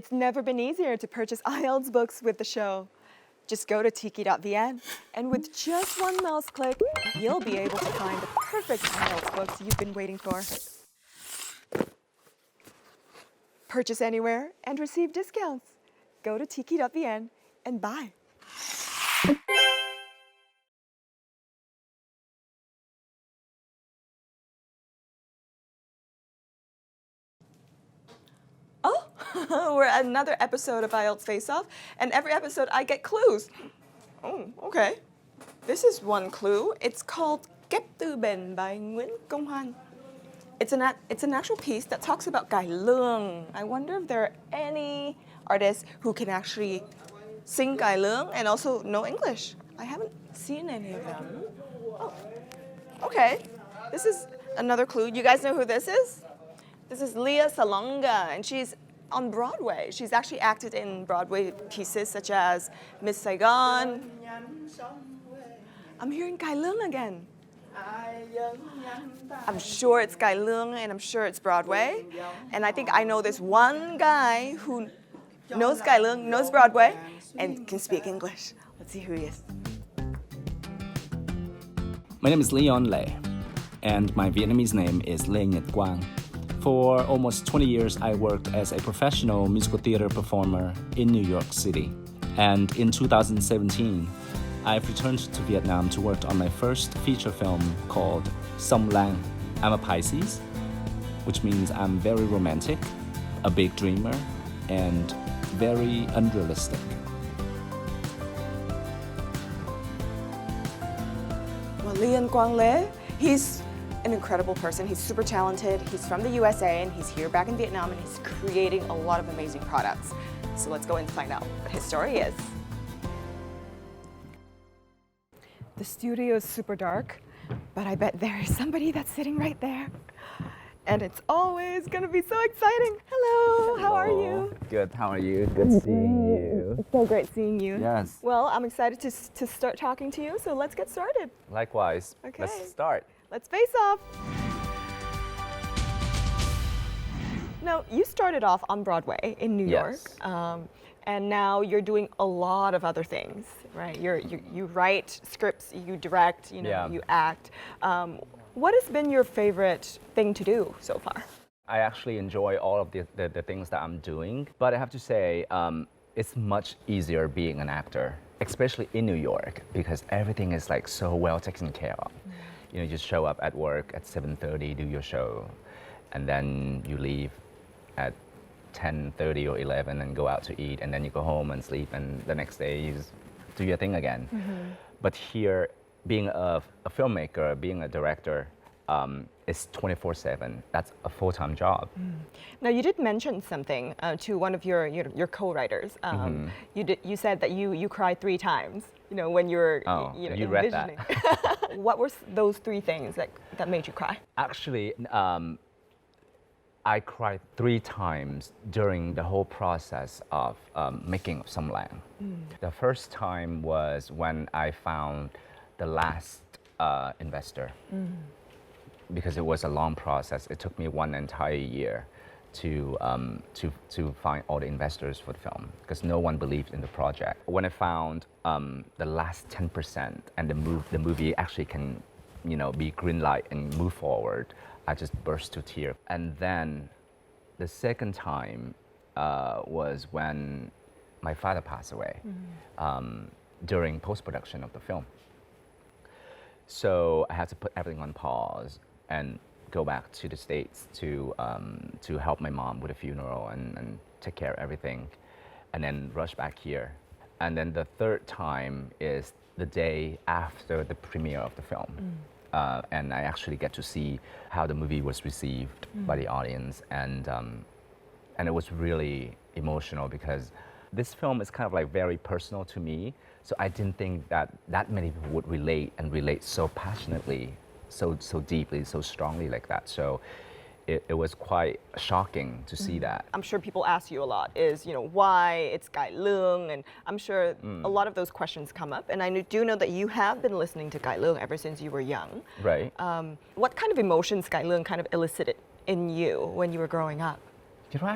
It's never been easier to purchase IELTS books with the show. Just go to tiki.vn, and with just one mouse click, you'll be able to find the perfect IELTS books you've been waiting for. Purchase anywhere and receive discounts. Go to tiki.vn and buy. We're at another episode of IELTS Face Off, and every episode I get clues. Oh, okay. This is one clue. It's called Kép từ bền by Nguyễn, Hoàn. It's an actual piece that talks about cải lương. I wonder if there are any artists who can actually sing cải lương and also know English. I haven't seen any of them. Oh, okay. This is another clue. You guys know who this is? This is Lea Salonga, and she's on Broadway. She's actually acted in Broadway pieces such as Miss Saigon. I'm hearing cải lương again. I'm sure it's cải lương, and I'm sure it's Broadway. And I think I know this one guy who knows cải lương, knows Broadway, and can speak English. Let's see who he is. My name is Quang Lê, and my Vietnamese name is Lê Nhật Quang. For almost 20 years, I worked as a professional musical theater performer in New York City. And in 2017, I've returned to Vietnam to work on my first feature film called Sông Lang. I'm a Pisces, which means I'm very romantic, a big dreamer, and very unrealistic. Well, Quang Lê, he's an incredible person. He's super talented. He's from the USA, and he's here back in Vietnam, and he's creating a lot of amazing products. So let's go and find out what his story is. The studio is super dark, but I bet there is somebody that's sitting right there. And it's always gonna be so exciting. Hello, how are you? Good, how are you? Good seeing you. It's so great seeing you. Yes. Well, I'm excited to start talking to you, so let's get started. Likewise. Okay. Let's start. Let's face off. Now, you started off on Broadway in New York, and now you're doing a lot of other things, right? You write scripts, you direct, you act. What has been your favorite thing to do so far? I actually enjoy all of the things that I'm doing, but I have to say, it's much easier being an actor, especially in New York, because everything is like so well taken care of. You know, you just show up at work at 7:30, do your show, and then you leave at 10:30 or 11 and go out to eat, and then you go home and sleep, and the next day you just do your thing again. But here, being a filmmaker, being a director, it's 24/7. That's a full-time job. Now, you did mention something to one of your co-writers. You said that you cried 3 times. You know, when you were you read that. What were those 3 things that made you cry? Actually, I cried 3 times during the whole process of making Sông Lang. The first time was when I found the last investor, because it was a long process. It took me 1 entire year to find all the investors for the film, because no one believed in the project. When I found the last 10% and the movie actually can, be green light and move forward, I just burst to tears. And then the second time was when my father passed away during post-production of the film. So I had to put everything on pause and go back to the States to help my mom with a funeral and take care of everything, and then rush back here. And then the third time is the day after the premiere of the film. And I actually get to see how the movie was received by the audience, and it was really emotional, because this film is kind of like very personal to me. So I didn't think that many people would relate so passionately, so deeply, so strongly like that. So it was quite shocking to see that. I'm sure people ask you a lot is, why it's cải lương, and I'm sure a lot of those questions come up. And I do know that you have been listening to cải lương ever since you were young. Right. What kind of emotions cải lương kind of elicited in you when you were growing up? You know,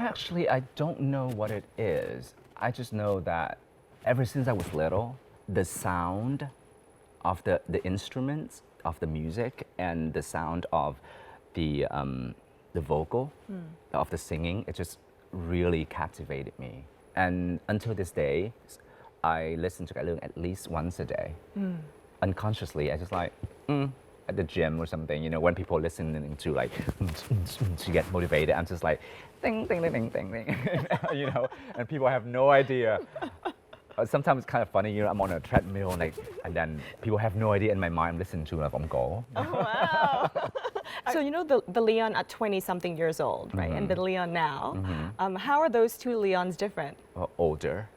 I don't know what it is. I just know that ever since I was little, the sound of the instruments, of the music, and the sound of the vocal, of the singing, it just really captivated me. And until this day, I listen to Cải Lương at least once a day. Unconsciously, I just like, at the gym or something, you know, when people are listening to like, to get motivated, I'm just like, ding, ding, ding, ding, ding, ding, you know, and people have no idea. Sometimes it's kind of funny, you know, I'm on a treadmill, like, and then people have no idea in my mind I'm listening to like vòng cổ. Oh, wow. So you know the Leon at 20-something years old, right? And the Leon now. How are those two Leons different? Older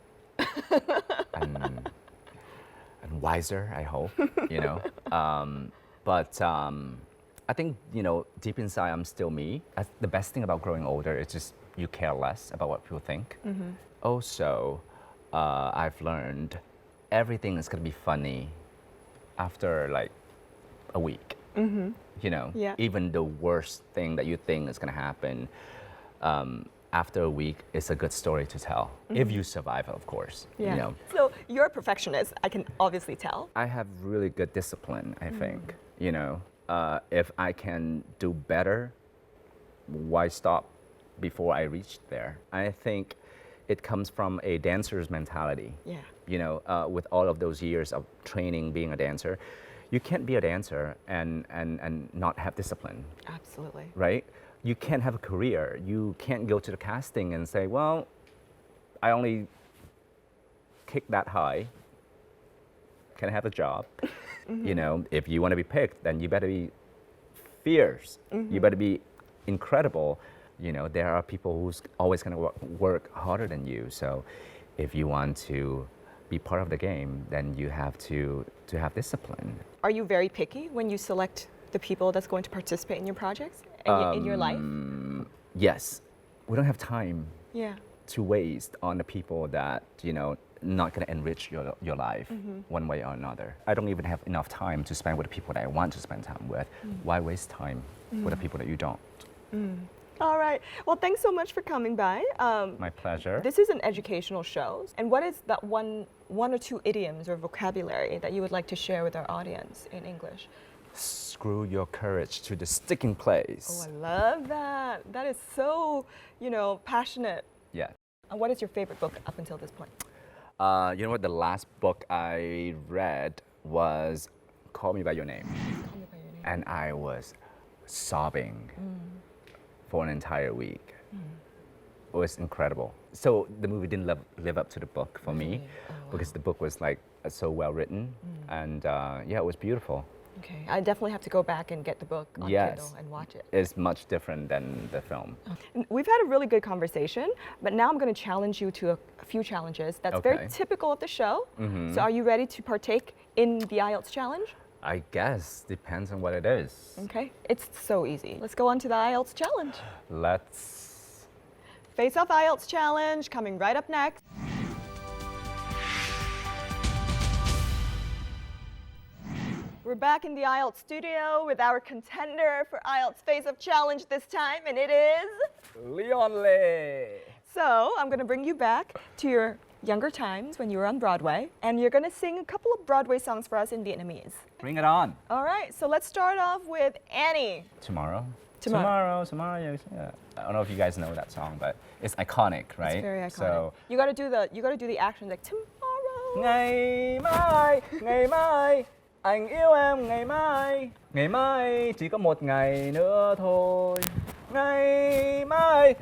and wiser, I hope, you know. But I think, you know, deep inside, I'm still me. The best thing about growing older is just you care less about what people think. Also, I've learned everything is going to be funny after like a week. You know, even the worst thing that you think is going to happen, after a week, it's a good story to tell. If you survive, of course. You know. So you're a perfectionist, I can obviously tell. I have really good discipline, I think. You know, if I can do better, why stop before I reach there? I think it comes from a dancer's mentality. You know, with all of those years of training being a dancer, you can't be a dancer and not have discipline. Absolutely. Right? You can't have a career. You can't go to the casting and say, well, I only kick that high. Can I have a job? You know, if you want to be picked, then you better be fierce. You better be incredible. You know, there are people who's always going to work harder than you. So if you want to be part of the game, then you have to have discipline. Are you very picky when you select the people that's going to participate in your projects and in your life? Yes. We don't have time Yeah. to waste on the people that, you know, not going to enrich your life one way or another. I don't even have enough time to spend with the people that I want to spend time with. Why waste time with the people that you don't? All right. Well, thanks so much for coming by. My pleasure. This is an educational show. And what is that one or two idioms or vocabulary that you would like to share with our audience in English? Screw your courage to the sticking place. Oh, I love that. That is so, you know, passionate. Yeah. And what is your favorite book up until this point? You know what? The last book I read was Call Me By Your Name. Call Me By Your Name. And I was sobbing for an entire week. It was incredible. So the movie didn't live up to the book for me because the book was like so well written. And yeah, it was beautiful. Okay, I definitely have to go back and get the book on Kindle and watch it. It's much different than the film. And we've had a really good conversation, but now I'm going to challenge you to a few challenges that's very typical of the show. So are you ready to partake in the IELTS challenge? I guess, depends on what it is. Okay, it's so easy. Let's go on to the IELTS challenge. Let's... Face Off IELTS challenge coming right up next. We're back in the IELTS studio with our contender for IELTS Face Off Challenge this time, and it is... Leon Lê. So, I'm going to bring you back to your younger times when you were on Broadway, and you're going to sing a couple of Broadway songs for us in Vietnamese. Bring it on. All right, so let's start off with Annie. Tomorrow. Tomorrow. Yeah. I don't know if you guys know that song, but it's iconic, right? It's very iconic. So, you got to do the action like tomorrow. ngày mai, anh yêu em ngày mai chỉ có một ngày nữa thôi. Ngày mai.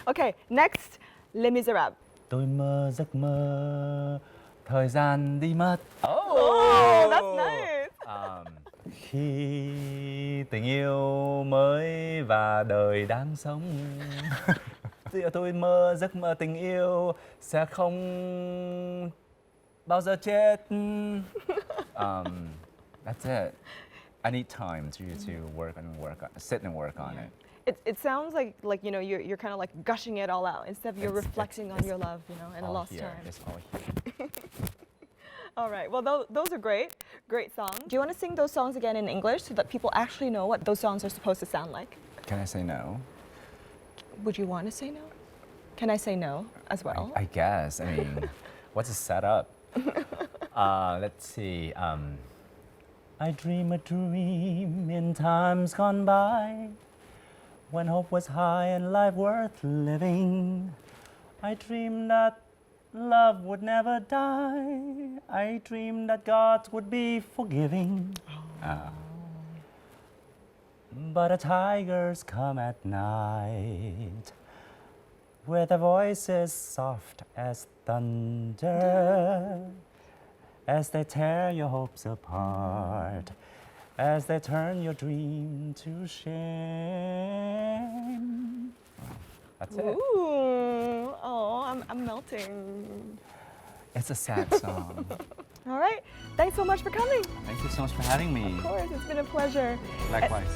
Okay, next, Les Miserables. Tôi mơ giấc mơ, thời gian đi mất. Oh, that's nice. Khi tình yêu mới và đời đang sống. Tôi mơ giấc mơ tình yêu sẽ không bao giờ chết. That's it. I need time to sit and work on it. It sounds like you know you're kind of like gushing it all out instead of you're reflecting on your love, you know, and a lost time. It's all here. All right. Well, those are great. Great songs. Do you want to sing those songs again in English so that people actually know what those songs are supposed to sound like? Can I say no? Would you want to say no? Can I say no as well? I guess. I mean, what's the setup? Let's see. I dream a dream in times gone by, when hope was high and life worth living. I dreamed that love would never die. I dreamed that God would be forgiving. But the tigers come at night, with their voices soft as thunder, as they tear your hopes apart, as they turn your dream to shame. That's it. Ooh, oh, I'm melting. It's a sad song. All right. Thanks so much for coming. Thank you so much for having me. Of course, it's been a pleasure. Likewise.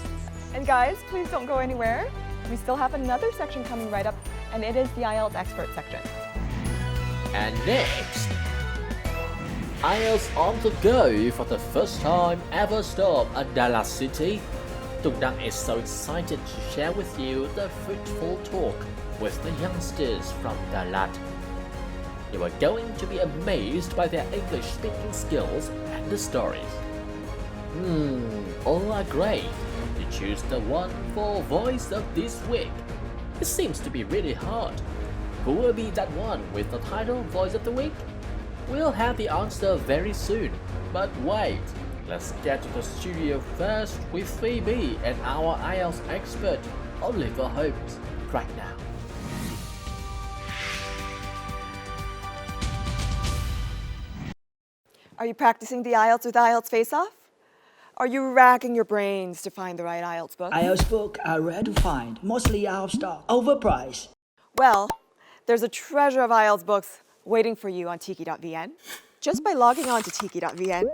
And guys, please don't go anywhere. We still have another section coming right up, and it is the IELTS expert section. And next, IELTS on the go for the first time ever stop at Dalat City. Tung Đăng is so excited to share with you the fruitful talk with the youngsters from Dalat. You are going to be amazed by their English speaking skills and the stories. All are great. You choose the one for voice of this week. It seems to be really hard. Who will be that one with the title Voice of the Week? We'll have the answer very soon. But wait, let's get to the studio first with Phoebe and our IELTS expert, Oliver Holmes, right now. Are you practicing the IELTS with IELTS Face Off? Are you racking your brains to find the right IELTS book? IELTS books are rare to find, mostly out of stock, overpriced. Well, there's a treasure of IELTS books waiting for you on tiki.vn. Just by logging on to tiki.vn,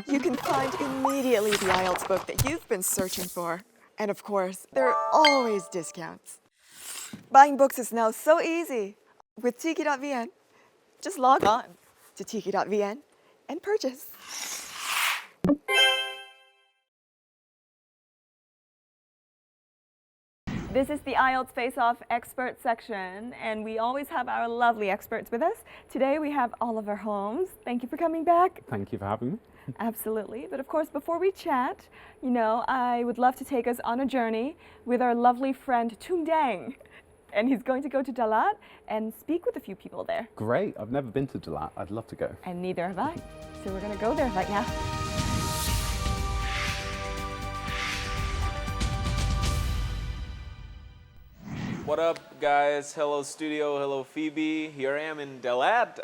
you can find immediately the IELTS book that you've been searching for. And of course, there are always discounts. Buying books is now so easy with tiki.vn. Just log on to tiki.vn and purchase. This is the IELTS Face Off expert section, and we always have our lovely experts with us. Today we have Oliver Holmes. Thank you for coming back. Thank you for having me. Absolutely. But of course, before we chat, I would love to take us on a journey with our lovely friend Tung Dang. And he's going to go to Dalat and speak with a few people there. Great. I've never been to Dalat. I'd love to go. And neither have I. So we're going to go there right now. What up, guys? Hello, studio. Hello, Phoebe. Here I am in Dalat.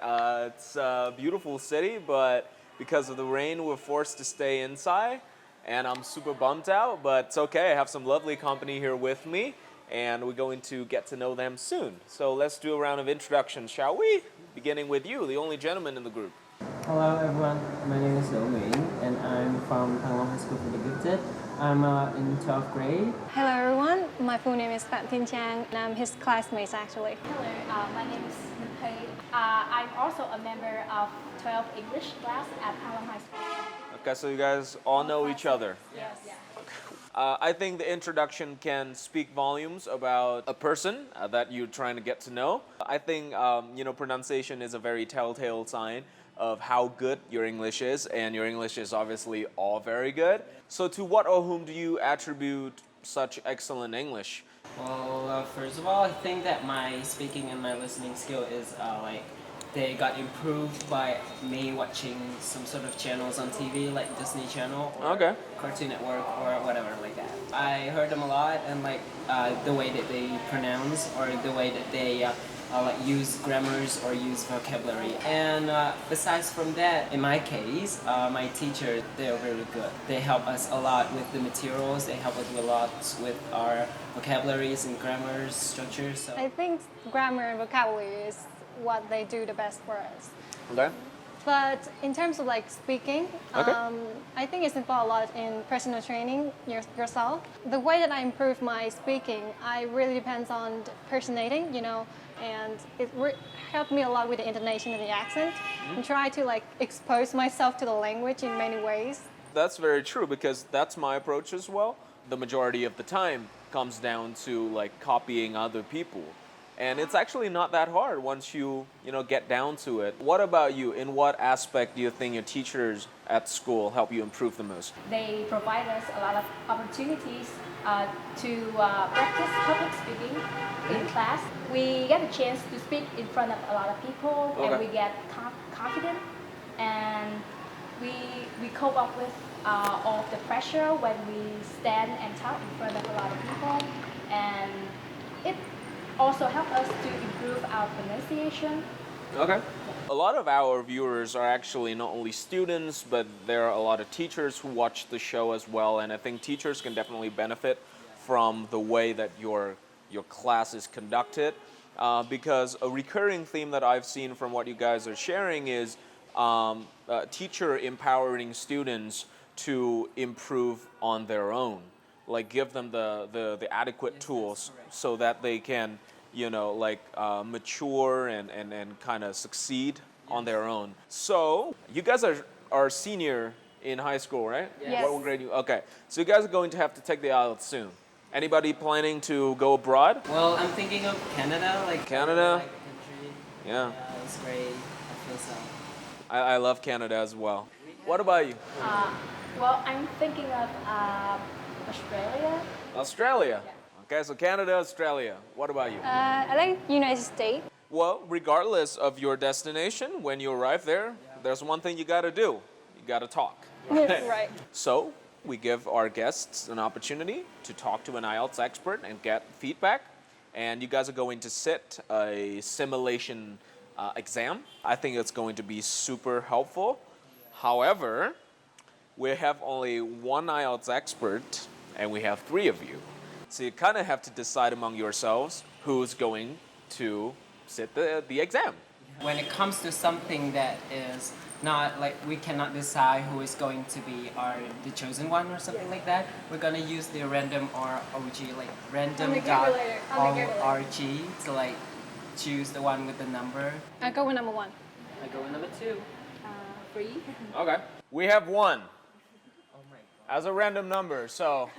It's a beautiful city, but because of the rain, we're forced to stay inside. And I'm super bummed out, but it's okay. I have some lovely company here with me, and we're going to get to know them soon. So let's do a round of introductions, shall we? Beginning with you, the only gentleman in the group. Hello everyone, my name is Nguyen and I'm from Quang Lê School for the Gifted. I'm in 12th grade. Hello everyone, my full name is Phạm Thiên Trang and I'm his classmate actually. Hello, my name is Pei. I'm also a member of 12th English class at Hallam High School. Okay, so you guys all know each other. Yes. I think the introduction can speak volumes about a person that you're trying to get to know. I think, pronunciation is a very telltale sign of how good your English is, and your English is obviously all very good. So to what or whom do you attribute such excellent English? Well, first of all, I think that my speaking and my listening skill is they got improved by me watching some sort of channels on TV like Disney Channel or Cartoon Network or whatever like that. I heard them a lot and the way that they pronounce or the way that they use grammars or use vocabulary. And besides from that, in my case, my teachers, they're really good. They help us a lot with the materials. They help us a lot with our vocabularies and grammars, structures. So. I think grammar and vocabulary is what they do the best for us. Okay. But in terms of speaking, I think it's involved a lot in personal training yourself. The way that I improve my speaking, I really depends on personating, and it helped me a lot with the intonation and the accent, and try to like expose myself to the language in many ways. That's very true because that's my approach as well. The majority of the time comes down to like copying other people. And it's actually not that hard once you get down to it. What about you? In what aspect do you think your teachers at school help you improve the most? They provide us a lot of opportunities to practice public speaking in class. We get a chance to speak in front of a lot of people, and we get confident, and we cope up with all of the pressure when we stand and talk in front of a lot of people, and it also helps us to improve our pronunciation. Okay. A lot of our viewers are actually not only students, but there are a lot of teachers who watch the show as well, and I think teachers can definitely benefit from the way that your class is conducted, because a recurring theme that I've seen from what you guys are sharing is teacher empowering students to improve on their own, like give them the adequate tools so that they can mature and kind of succeed on their own. So you guys are senior in high school, right? Yes. What grade you? Okay, so you guys are going to have to take the IELTS soon. Anybody planning to go abroad? Well, I'm thinking of Canada, like Canada? like a country. Yeah. It's great. I feel so. I love Canada as well. What about you? Well, I'm thinking of Australia. Australia. Okay, so Canada, Australia. What about you? I like United States. Well, regardless of your destination, when you arrive there, there's one thing you gotta do. You gotta talk. Right. So we give our guests an opportunity to talk to an IELTS expert and get feedback. And you guys are going to sit a simulation exam. I think it's going to be super helpful. However, we have only one IELTS expert and we have 3 of you. So you kind of have to decide among yourselves who's going to sit the exam. When it comes to something that is not like we cannot decide who is going to be the chosen one or something like that, we're gonna use the random ROG, like random dot RG to like choose the one with the number. I go with number 1. I go with number 2. 3. Okay. We have 1 as a random number. So,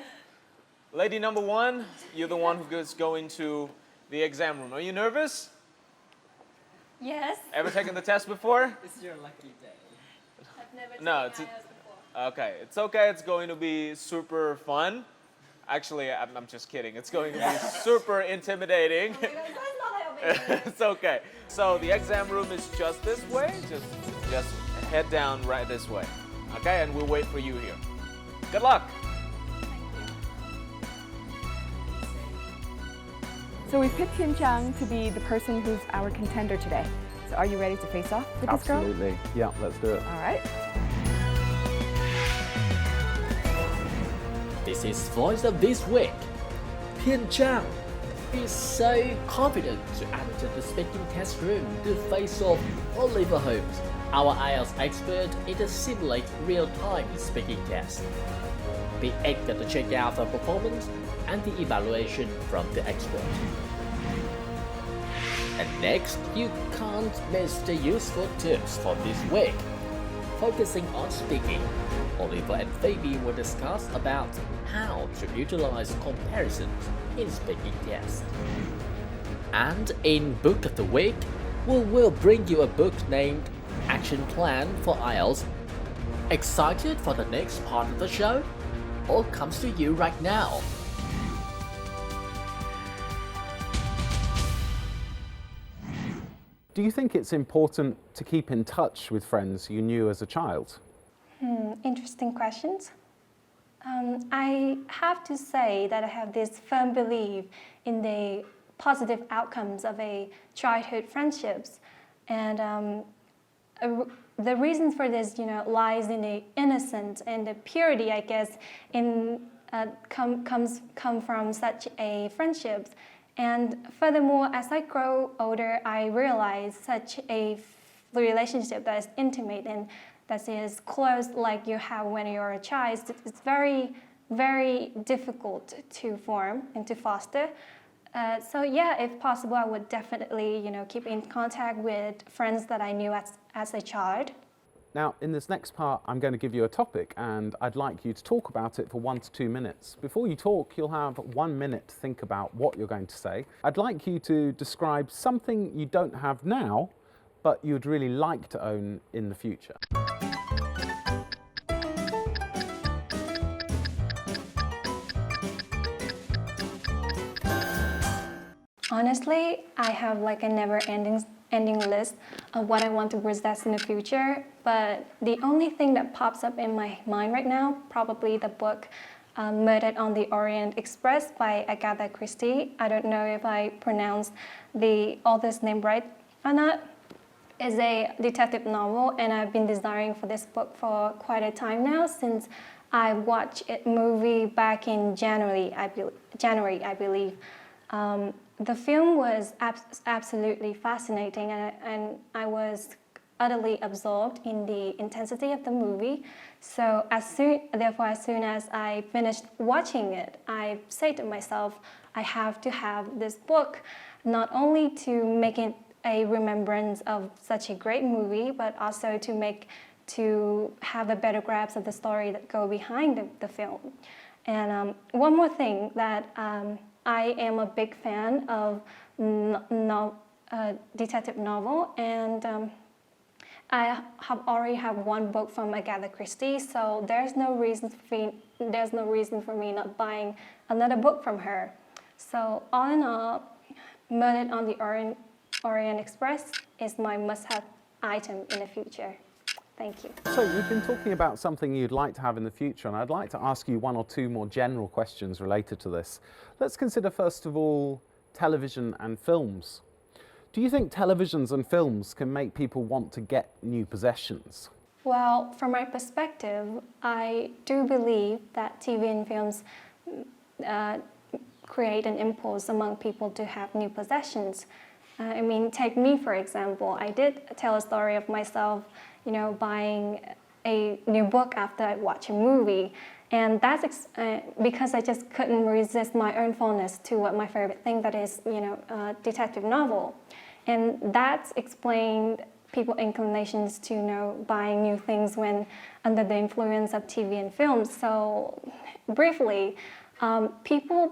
lady number 1, you're the one who is going to the exam room. Are you nervous? Yes. Ever taken the test before? It's your lucky day. I've never No, taken IELTS before. Okay, it's okay. It's going to be super fun. Actually, I'm just kidding. It's going to be super intimidating. It's okay. So the exam room is just this way. Just head down right this way. Okay, and we'll wait for you here. Good luck. So we picked Hyun Chang to be the person who's our contender today. So are you ready to face off with this girl? Absolutely. Yeah, let's do it. All right. This is Voice of this week. Hyun Chang is so confident to enter the speaking test room to face off Oliver Holmes, our IELTS expert in the simulate real-time speaking test. Be eager to check out the performance and the evaluation from the expert. And next, you can't miss the useful tips for this week. Focusing on speaking, Oliver and Phoebe will discuss about how to utilize comparisons in speaking tests. And in Book of the Week, we will bring you a book named Action Plan for IELTS. Excited for the next part of the show? All comes to you right now. Do you think it's important to keep in touch with friends you knew as a child? Interesting questions. I have to say that I have this firm belief in the positive outcomes of a childhood friendships, and the reasons for this, lies in the innocence and the purity, I guess, come from such a friendships. And furthermore, as I grow older, I realize such a relationship that is intimate and that is close, like you have when you're a child, it's very, very difficult to form and to foster. So yeah, if possible, I would definitely, keep in contact with friends that I knew as a child. Now, in this next part, I'm going to give you a topic and I'd like you to talk about it for 1 to 2 minutes. Before you talk, you'll have 1 minute to think about what you're going to say. I'd like you to describe something you don't have now, but you'd really like to own in the future. Honestly, I have like a never-ending list of what I want to possess in the future, but the only thing that pops up in my mind right now, probably the book Murdered on the Orient Express by Agatha Christie. I don't know if I pronounced the author's name right or not. It's a detective novel, and I've been desiring for this book for quite a time now, since I watched a movie back in January, I believe. The film was absolutely fascinating, and I was utterly absorbed in the intensity of the movie. So as soon as I finished watching it, I said to myself, I have to have this book, not only to make it a remembrance of such a great movie, but also to have a better grasp of the story that go behind the film. And one more thing, that I am a big fan of detective novel, and I have already have one book from Agatha Christie, so there's no reason for me not buying another book from her. So all in all, Murdered on the Orient Express is my must-have item in the future. Thank you. So we've been talking about something you'd like to have in the future, and I'd like to ask you 1 or 2 more general questions related to this. Let's consider first of all television and films. Do you think televisions and films can make people want to get new possessions? Well, from my perspective, I do believe that TV and films create an impulse among people to have new possessions. I mean, take me for example. I did tell a story of myself, buying a new book after I watched a movie. And that's because I just couldn't resist my own fondness to what my favorite thing, that is, a detective novel. And that's explained people's inclinations to, buying new things when under the influence of TV and films. So briefly, people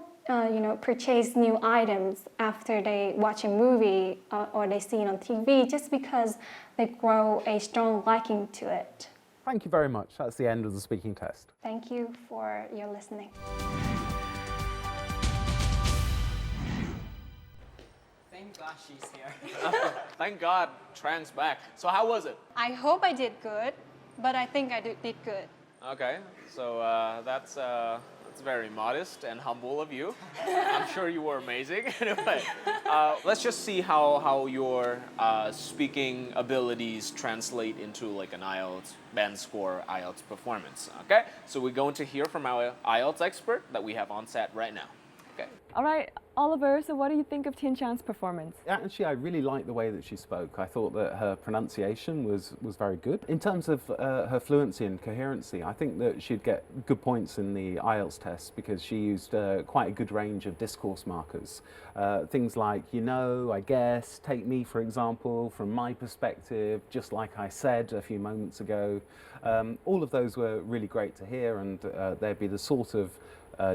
purchase new items after they watch a movie or they see it on TV, just because they grow a strong liking to it. Thank you very much. That's the end of the speaking test. Thank you for your listening. Thank God she's here. Thank God Trang's back. So how was it? I hope I did good, but I think I did good. Okay, so that's very modest and humble of you. I'm sure you were amazing. Anyway, let's just see how your speaking abilities translate into like an IELTS band score IELTS performance. Okay, so we're going to hear from our IELTS expert that we have on set right now. Okay. All right, Oliver, so what do you think of Tian Chang's performance? Actually, I really liked the way that she spoke. I thought that her pronunciation was very good. In terms of her fluency and coherency, I think that she'd get good points in the IELTS test because she used quite a good range of discourse markers. Things like, I guess, take me for example, from my perspective, just like I said a few moments ago. All of those were really great to hear, and they'd be the sort of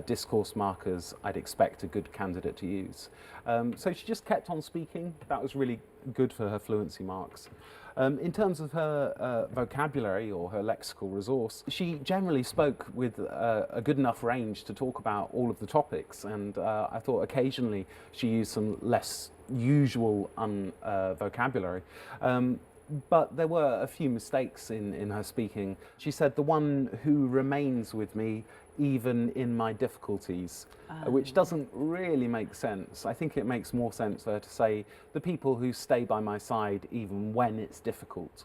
discourse markers I'd expect a good candidate to use. So she just kept on speaking. That was really good for her fluency marks. In terms of her vocabulary or her lexical resource, she generally spoke with a good enough range to talk about all of the topics, and I thought occasionally she used some less usual vocabulary. But there were a few mistakes in her speaking. She said, "The one who remains with me even in my difficulties," which doesn't really make sense. I think it makes more sense for her to say, "the people who stay by my side even when it's difficult."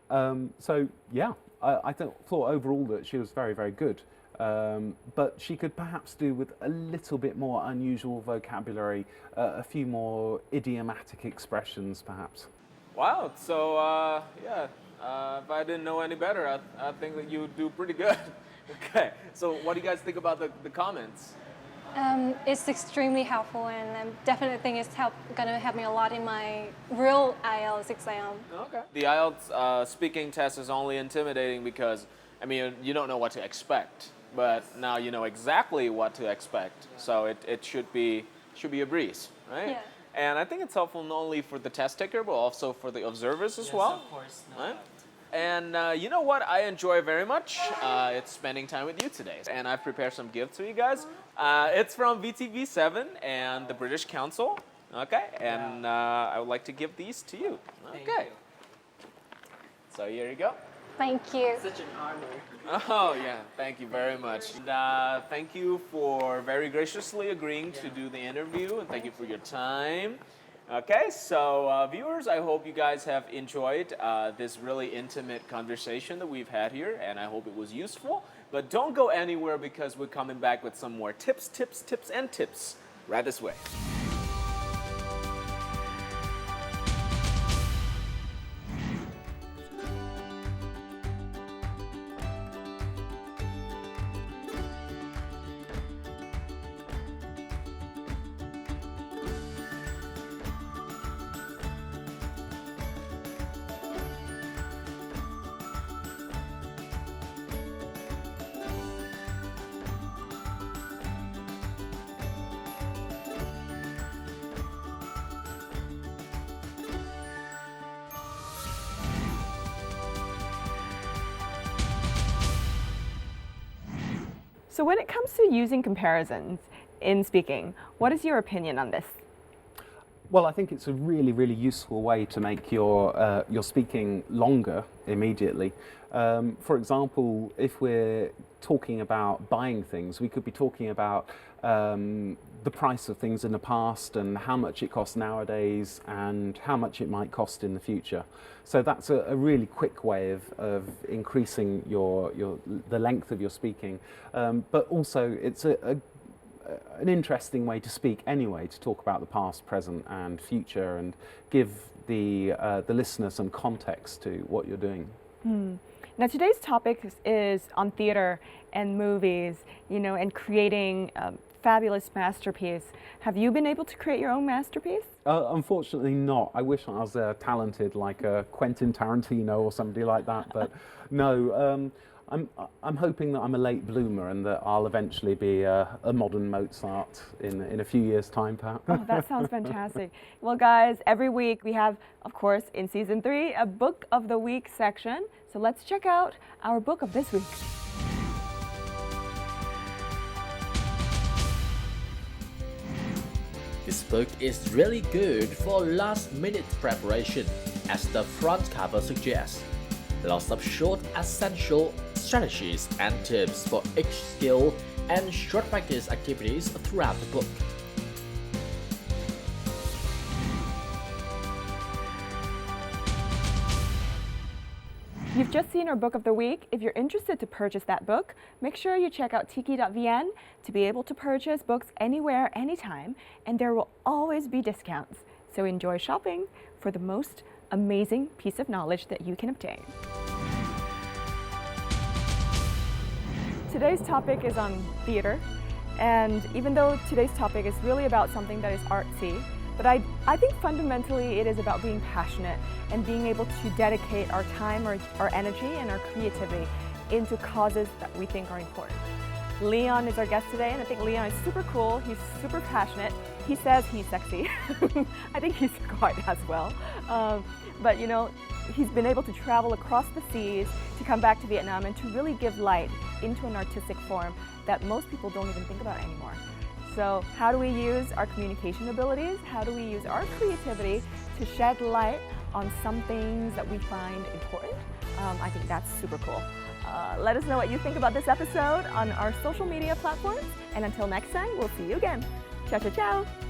So yeah, I thought overall that she was very, very good. But she could perhaps do with a little bit more unusual vocabulary, a few more idiomatic expressions perhaps. Wow, so if I didn't know any better, I think that you would do pretty good. Okay, so what do you guys think about the comments? It's extremely helpful, and I definitely think it's gonna help me a lot in my real IELTS exam. Okay. The IELTS speaking test is only intimidating because, I mean, you don't know what to expect, but now you know exactly what to expect. So it should be a breeze, right? Yeah. And I think it's helpful not only for the test taker, but also for the observers as Yes, well. of course. No Right? doubt. And you know what I enjoy very much? It's spending time with you today. And I've prepared some gifts for you guys. It's from VTV7 and the British Council. Okay, and I would like to give these to you. Thank Okay. you. So here you go. Thank you. Such an honor. Oh yeah, thank you very much. And, thank you for very graciously agreeing to do the interview, and thank you for your time. Okay, so viewers, I hope you guys have enjoyed this really intimate conversation that we've had here, and I hope it was useful. But don't go anywhere because we're coming back with some more tips right this way. So when it comes to using comparisons in speaking, what is your opinion on this? Well, I think it's a really, really useful way to make your speaking longer immediately. For example, if we're talking about buying things, we could be talking about the price of things in the past and how much it costs nowadays and how much it might cost in the future. So that's a really quick way of increasing the length of your speaking. But also it's an interesting way to speak anyway, to talk about the past, present and future and give the listener some context to what you're doing. Now today's topic is on theater and movies, and creating fabulous masterpiece. Have you been able to create your own masterpiece? Unfortunately not. I wish I was talented like Quentin Tarantino or somebody like that, but no. I'm hoping that I'm a late bloomer and that I'll eventually be a modern Mozart in a few years' time, perhaps. Oh, that sounds fantastic. Well, guys, every week we have, of course, in Season 3, a Book of the Week section. So let's check out our book of this week. This book is really good for last-minute preparation, as the front cover suggests. Lots of short, essential strategies and tips for each skill and short practice activities throughout the book. You've just seen our book of the week. If you're interested to purchase that book, make sure you check out tiki.vn to be able to purchase books anywhere, anytime, and there will always be discounts. So enjoy shopping for the most amazing piece of knowledge that you can obtain. Today's topic is on theater, and even though today's topic is really about something that is artsy, but I think fundamentally it is about being passionate and being able to dedicate our time, our energy, and our creativity into causes that we think are important. Leon is our guest today, and I think Leon is super cool. He's super passionate. He says he's sexy. I think he's quite as well. But he's been able to travel across the seas to come back to Vietnam and to really give light into an artistic form that most people don't even think about anymore. So how do we use our communication abilities? How do we use our creativity to shed light on some things that we find important? I think that's super cool. Let us know what you think about this episode on our social media platforms. And until next time, we'll see you again. Ciao, ciao, ciao.